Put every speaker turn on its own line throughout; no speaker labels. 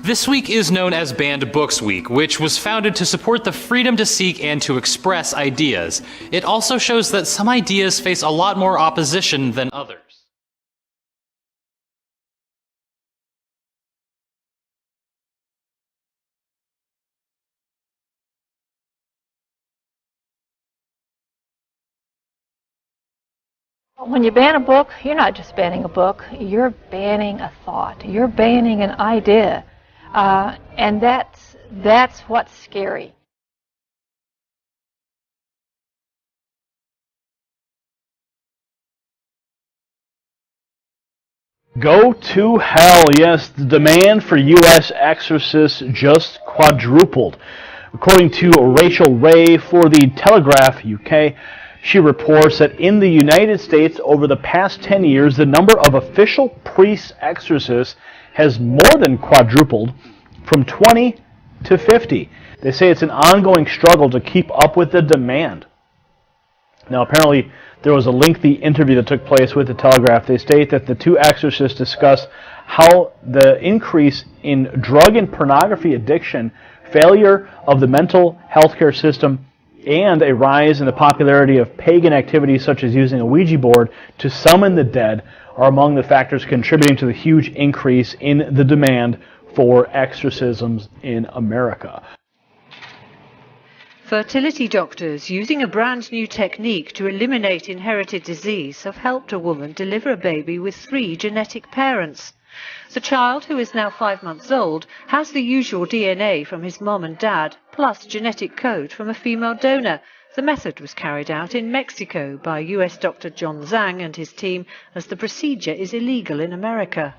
This week is known as Banned Books Week, which was founded to support the freedom to seek and to express ideas. It also shows that some ideas face a lot more opposition than others.
When you ban a book, you're not just banning a book, you're banning a thought, you're banning an idea, and that's what's scary.
Go to hell. Yes, the demand for U.S. exorcists just quadrupled. According to Rachel Ray for the Telegraph UK, she reports that in the United States over the past 10 years, the number of official priest exorcists has more than quadrupled, from 20 to 50. They say it's an ongoing struggle to keep up with the demand. Now, apparently, there was a lengthy interview that took place with the Telegraph. They state that the two exorcists discuss how the increase in drug and pornography addiction, failure of the mental health care system, and a rise in the popularity of pagan activities such as using a Ouija board to summon the dead are among the factors contributing to the huge increase in the demand for exorcisms in America.
Fertility doctors using a brand new technique to eliminate inherited disease have helped a woman deliver a baby with 3 genetic parents. The child, who is now 5 months old, has the usual DNA from his mom and dad, plus genetic code from a female donor. The method was carried out in Mexico by US Dr. John Zhang and his team, as the procedure is illegal in America.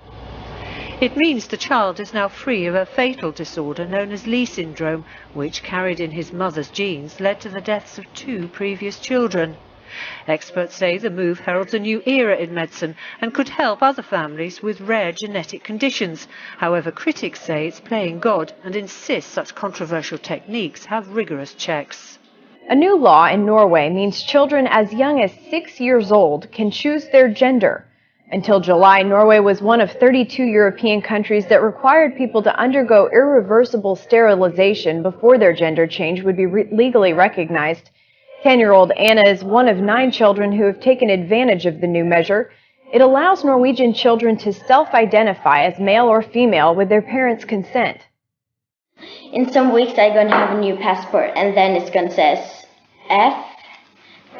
It means the child is now free of a fatal disorder known as Lee syndrome, which, carried in his mother's genes, led to the deaths of 2 previous children. Experts say the move heralds a new era in medicine and could help other families with rare genetic conditions. However, critics say it's playing God and insist such controversial techniques have rigorous checks.
A new law in Norway means children as young as 6 years old can choose their gender. Until July, Norway was one of 32 European countries that required people to undergo irreversible sterilization before their gender change would be legally recognized. 10-year-old Anna is one of 9 children who have taken advantage of the new measure. It allows Norwegian children to self-identify as male or female with their parents' consent.
In some weeks I'm going to have a new passport, and then it's going to say F,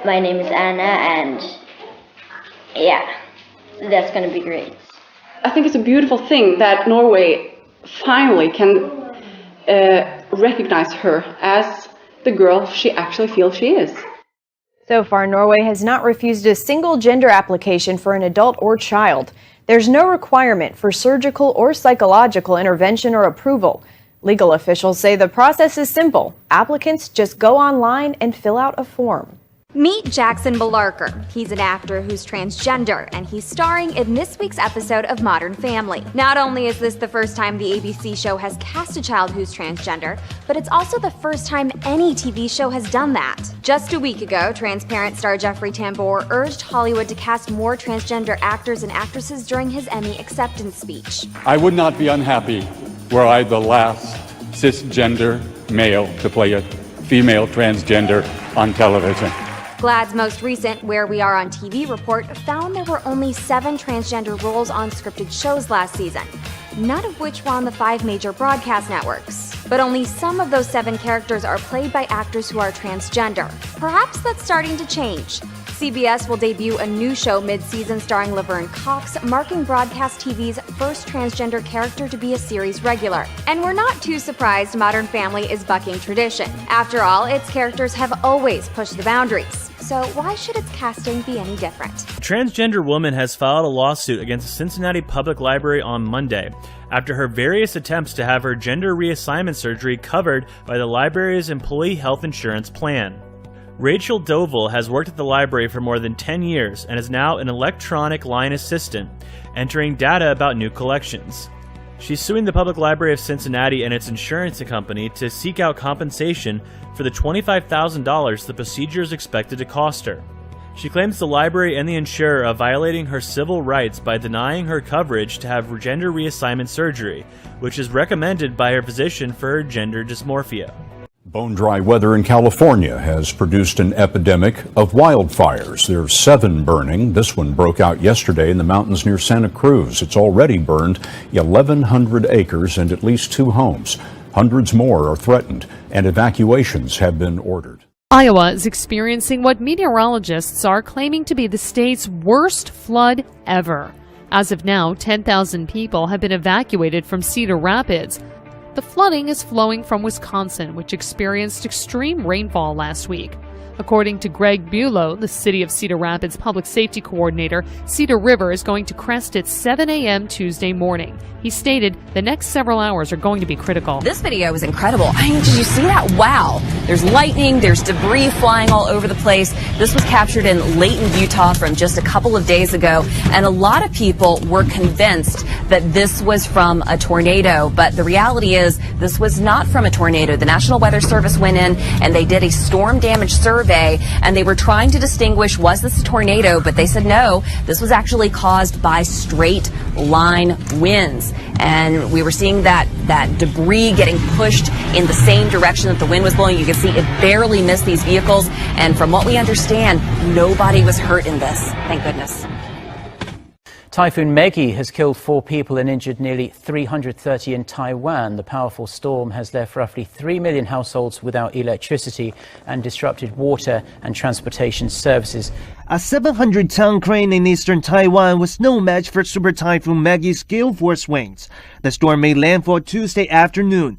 my name is Anna, and yeah, that's going to be great.
I think it's a beautiful thing that Norway finally can recognize her as the girl she actually feels she is.
So far, Norway has not refused a single gender application for an adult or child. There's no requirement for surgical or psychological intervention or approval. Legal officials say the process is simple. Applicants just go online and fill out a form.
Meet Jackson Malarker. He's an actor who's transgender, and he's starring in this week's episode of Modern Family. Not only is this the first time the ABC show has cast a child who's transgender, but it's also the first time any TV show has done that. Just a week ago, Transparent star Jeffrey Tambor urged Hollywood to cast more transgender actors and actresses during his Emmy acceptance speech.
I would not be unhappy were I the last cisgender male to play a female transgender on television.
GLAAD's most recent Where We Are on TV report found there were only 7 transgender roles on scripted shows last season, none of which were on the 5 major broadcast networks. But only some of those 7 characters are played by actors who are transgender. Perhaps that's starting to change. CBS will debut a new show mid-season starring Laverne Cox, marking broadcast TV's first transgender character to be a series regular. And we're not too surprised Modern Family is bucking tradition. After all, its characters have always pushed the boundaries. So why should its casting be any different?
A transgender woman has filed a lawsuit against the Cincinnati Public Library on Monday after her various attempts to have her gender reassignment surgery covered by the library's employee health insurance plan. Rachel Dovell has worked at the library for more than 10 years and is now an electronic line assistant, entering data about new collections. She's suing the Public Library of Cincinnati and its insurance company to seek out compensation for the $25,000 the procedure is expected to cost her. She claims the library and the insurer are violating her civil rights by denying her coverage to have gender reassignment surgery, which is recommended by her physician for her gender dysmorphia.
Bone-dry weather in California has produced an epidemic of wildfires. There are 7 burning. This one broke out yesterday in the mountains near Santa Cruz. It's already burned 1,100 acres and at least 2 homes. Hundreds more are threatened, and evacuations have been ordered.
Iowa is experiencing what meteorologists are claiming to be the state's worst flood ever. As of now, 10,000 people have been evacuated from Cedar Rapids. The flooding is flowing from Wisconsin, which experienced extreme rainfall last week. According to Greg Bulow, the City of Cedar Rapids public safety coordinator, Cedar River is going to crest at 7 a.m. Tuesday morning. He stated the next several hours are going to be critical.
This video is incredible. I mean, did you see that? Wow. There's lightning, there's debris flying all over the place. This was captured in Layton, Utah from just a couple of days ago, and a lot of people were convinced that this was from a tornado, but the reality is this was not from a tornado. The National Weather Service went in and they did a storm damage survey, and they were trying to distinguish, was this a tornado? But they said no, this was actually caused by straight line winds. And we were seeing that debris getting pushed in the same direction that the wind was blowing. You can see it barely missed these vehicles. And from what we understand, nobody was hurt in this. Thank goodness.
Typhoon Meggy has killed 4 people and injured nearly 330 in Taiwan. The powerful storm has left roughly 3 million households without electricity and disrupted water and transportation services.
A 700-ton crane in eastern Taiwan was no match for Super Typhoon Meggy's gale force winds. The storm made landfall Tuesday afternoon.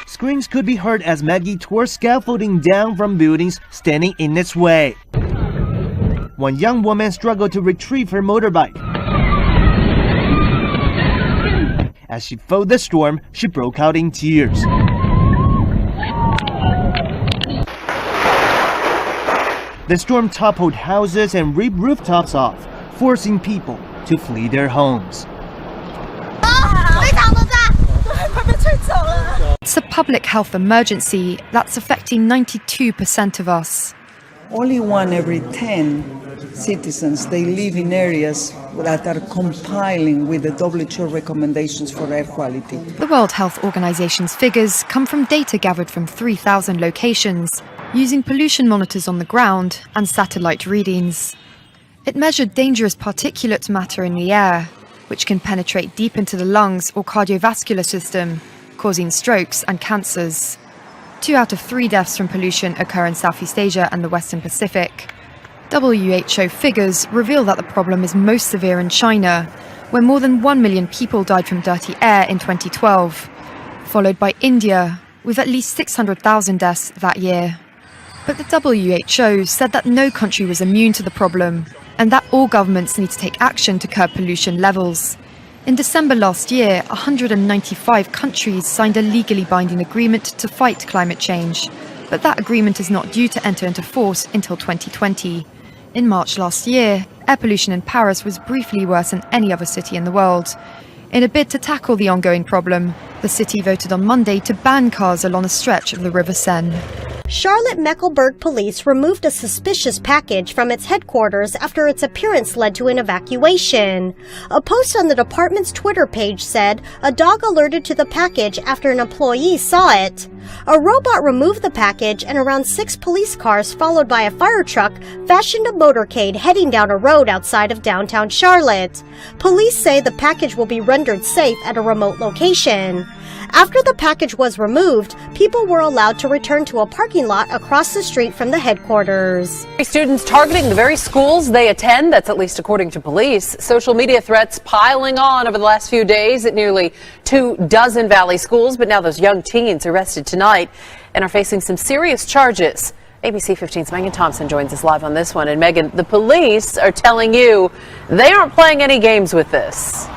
Screams could be heard as Meggy tore scaffolding down from buildings standing in its way. One young woman struggled to retrieve her motorbike. As she fought the storm, she broke out in tears. The storm toppled houses and ripped rooftops off, forcing people to flee their homes.
It's a public health emergency that's affecting 92% of us.
Only 1 every 10 citizens, they live in areas that are compiling with the WHO recommendations for air quality.
The World Health Organization's figures come from data gathered from 3,000 locations, using pollution monitors on the ground and satellite readings. It measured dangerous particulate matter in the air, which can penetrate deep into the lungs or cardiovascular system, causing strokes and cancers. 2 out of 3 deaths from pollution occur in Southeast Asia and the Western Pacific. WHO figures reveal that the problem is most severe in China, where more than 1 million people died from dirty air in 2012, followed by India, with at least 600,000 deaths that year. But the WHO said that no country was immune to the problem, and that all governments need to take action to curb pollution levels. In December last year, 195 countries signed a legally binding agreement to fight climate change, but that agreement is not due to enter into force until 2020. In March last year, air pollution in Paris was briefly worse than any other city in the world. In a bid to tackle the ongoing problem, the city voted on Monday to ban cars along a stretch of the River Seine.
Charlotte-Mecklenburg police removed a suspicious package from its headquarters after its appearance led to an evacuation. A post on the department's Twitter page said a dog alerted to the package after an employee saw it. A robot removed the package, and around 6 police cars followed by a fire truck fashioned a motorcade heading down a road outside of downtown Charlotte. Police say the package will be rendered safe at a remote location. After the package was removed, people were allowed to return to a parking lot across the street from the headquarters.
Students targeting the very schools they attend, that's at least according to police. Social media threats piling on over the last few days at nearly 24 Valley schools, but now those young teens arrested tonight and are facing some serious charges. ABC 15's Megan Thompson joins us live on this one. And Megan, the police are telling you they aren't playing any games with this.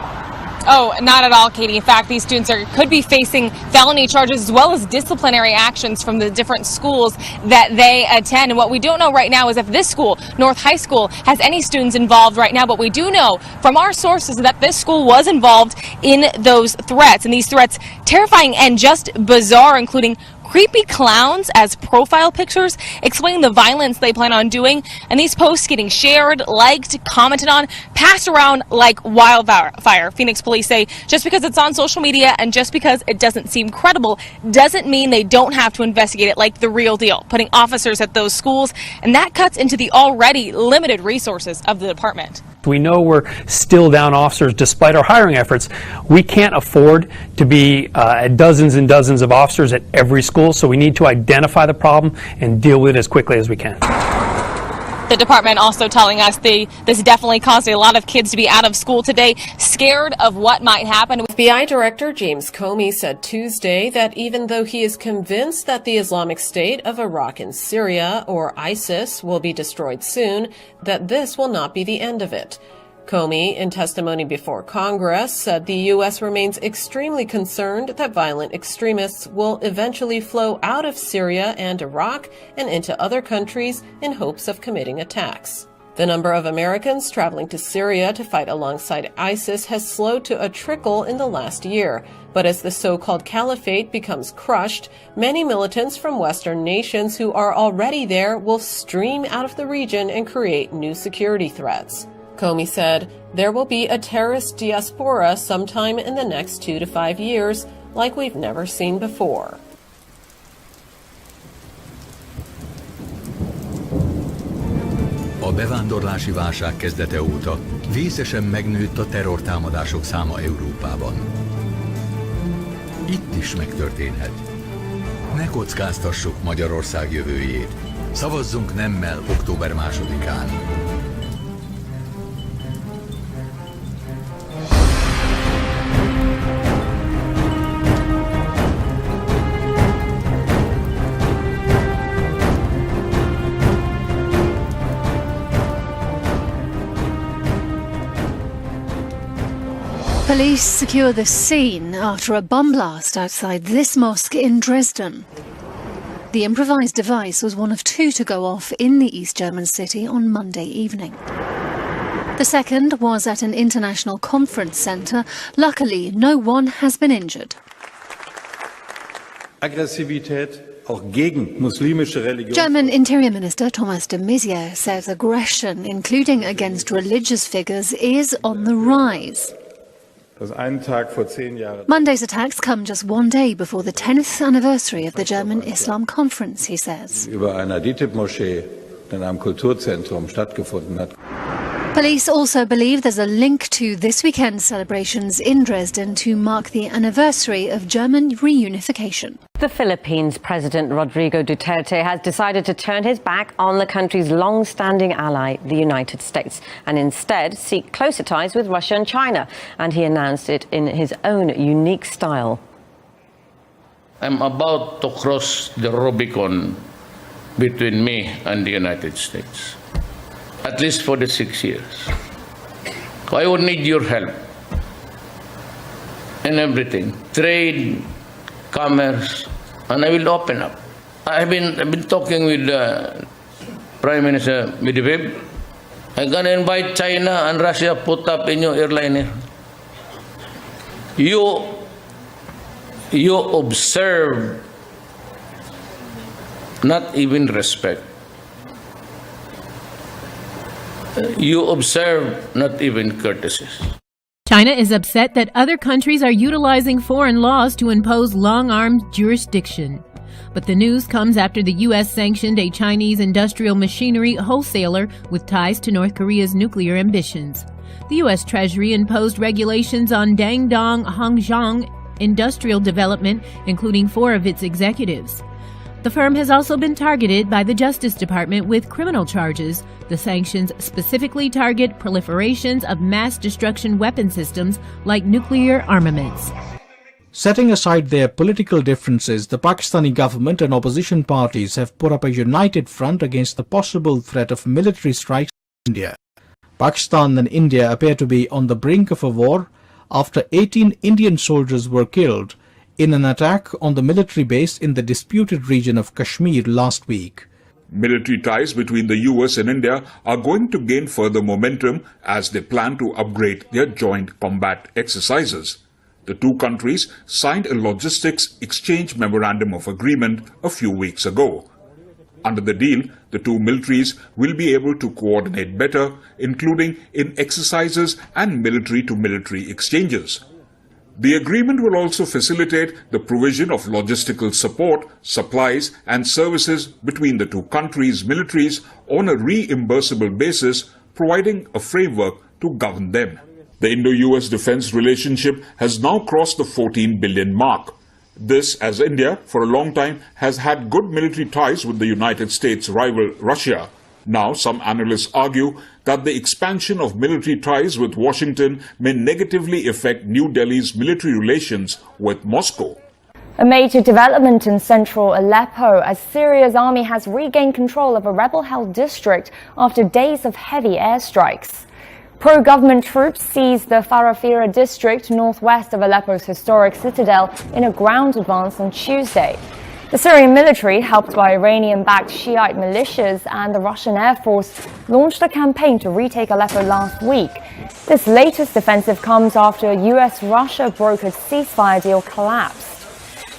Oh, not at all, Katie. In fact, these students could be facing felony charges as well as disciplinary actions from the different schools that they attend. And what we don't know right now is if this school, North High School, has any students involved right now. But we do know from our sources that this school was involved in those threats. And these threats, terrifying and just bizarre, including creepy clowns as profile pictures, explaining the violence they plan on doing, and these posts getting shared, liked, commented on, passed around like wildfire. Phoenix police say just because it's on social media and just because it doesn't seem credible doesn't mean they don't have to investigate it like the real deal, putting officers at those schools, and that cuts into the already limited resources of the department.
We know we're still down officers despite our hiring efforts. We can't afford to be dozens and dozens of officers at every school, so we need to identify the problem and deal with it as quickly as we can.
The department also telling us this definitely caused a lot of kids to be out of school today, scared of what might happen.
FBI Director James Comey said Tuesday that even though he is convinced that the Islamic State of Iraq and Syria, or ISIS, will be destroyed soon, that this will not be the end of it. Comey, in testimony before Congress, said the U.S. remains extremely concerned that violent extremists will eventually flow out of Syria and Iraq and into other countries in hopes of committing attacks. The number of Americans traveling to Syria to fight alongside ISIS has slowed to a trickle in the last year. But as the so-called caliphate becomes crushed, many militants from Western nations who are already there will stream out of the region and create new security threats. Comey said, there will be a terrorist diaspora sometime in the next 2 to 5 years, like we've never seen before.
A bevándorlási válság kezdete óta vészesen megnőtt a terrortámadások száma Európában. Itt is megtörténhet. Ne kockáztassuk Magyarország jövőjét. Szavazzunk nemmel október 2-án.
Police secure the scene after a bomb blast outside this mosque in Dresden. The improvised device was one of 2 to go off in the East German city on Monday evening. The second was at an international conference centre. Luckily, no one has been injured.
Aggressivität auch gegen muslimische Religion.
German Interior Minister Thomas de Maizière says aggression, including against religious figures, is on the rise. Monday's attacks come just one day before the 10th anniversary of the German Islam Conference, he says.
Über einer DİTİB-Moschee in einem Kulturzentrum stattgefunden hat.
Police also believe there's a link to this weekend's celebrations in Dresden to mark the anniversary of German reunification.
The Philippines President Rodrigo Duterte has decided to turn his back on the country's long-standing ally, the United States, and instead seek closer ties with Russia and China. And he announced it in his own unique style.
I'm about to cross the Rubicon between me and the United States, at least for the 6 years. I would need your help in everything, trade, commerce, and I will open up. I've been talking with Prime Minister Medvedev. I'm gonna invite China and Russia put up a new airliner. You observe, not even respect. You observe, not even courtesies.
China is upset that other countries are utilizing foreign laws to impose long-arm jurisdiction. But the news comes after the U.S. sanctioned a Chinese industrial machinery wholesaler with ties to North Korea's nuclear ambitions. The U.S. Treasury imposed regulations on Dandong Hongxiang Industrial Development, including 4 of its executives. The firm has also been targeted by the Justice Department with criminal charges. The sanctions specifically target proliferations of mass destruction weapon systems like nuclear armaments.
Setting aside their political differences, the Pakistani government and opposition parties have put up a united front against the possible threat of military strikes in India. Pakistan and India appear to be on the brink of a war after 18 Indian soldiers were killed in an attack on the military base in the disputed region of Kashmir last week.
Military ties between the US and India are going to gain further momentum as they plan to upgrade their joint combat exercises. The two countries signed a logistics exchange memorandum of agreement a few weeks ago. Under the deal, the two militaries will be able to coordinate better, including in exercises and military-to-military exchanges. The agreement will also facilitate the provision of logistical support, supplies and services between the two countries' militaries on a reimbursable basis, providing a framework to govern them. The Indo-US defense relationship has now crossed the 14 billion mark. This, as India, for a long time, has had good military ties with the United States' rival Russia. Now, some analysts argue that the expansion of military ties with Washington may negatively affect New Delhi's military relations with Moscow.
A major development in central Aleppo as Syria's army has regained control of a rebel-held district after days of heavy airstrikes. Pro-government troops seized the Farafira district northwest of Aleppo's historic citadel in a ground advance on Tuesday. The Syrian military, helped by Iranian-backed Shiite militias and the Russian Air Force, launched a campaign to retake Aleppo last week. This latest offensive comes after a US-Russia brokered ceasefire deal collapsed.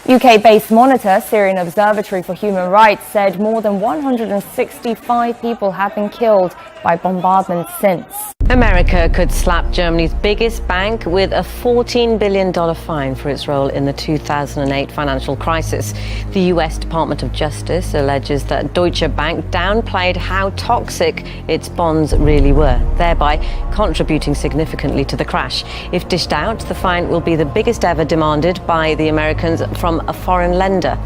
UK-based monitor, Syrian Observatory for Human Rights, said more than 165 people have been killed by bombardment since.
America could slap Germany's biggest bank with a $14 billion fine for its role in the 2008 financial crisis. The US Department of Justice alleges that Deutsche Bank downplayed how toxic its bonds really were, thereby contributing significantly to the crash. If dished out, the fine will be the biggest ever demanded by the Americans from a foreign lender.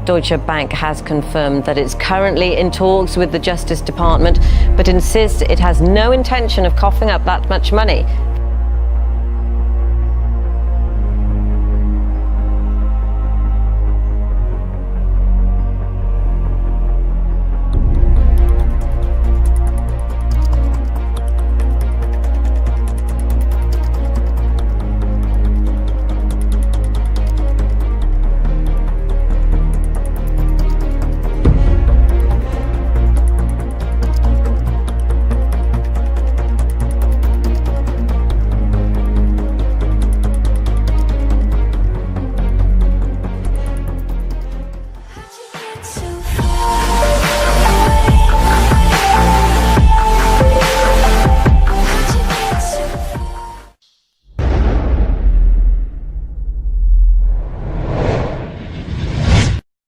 Deutsche Bank has confirmed that it's currently in talks with the Justice Department, but insists it has no intention of coughing up that much money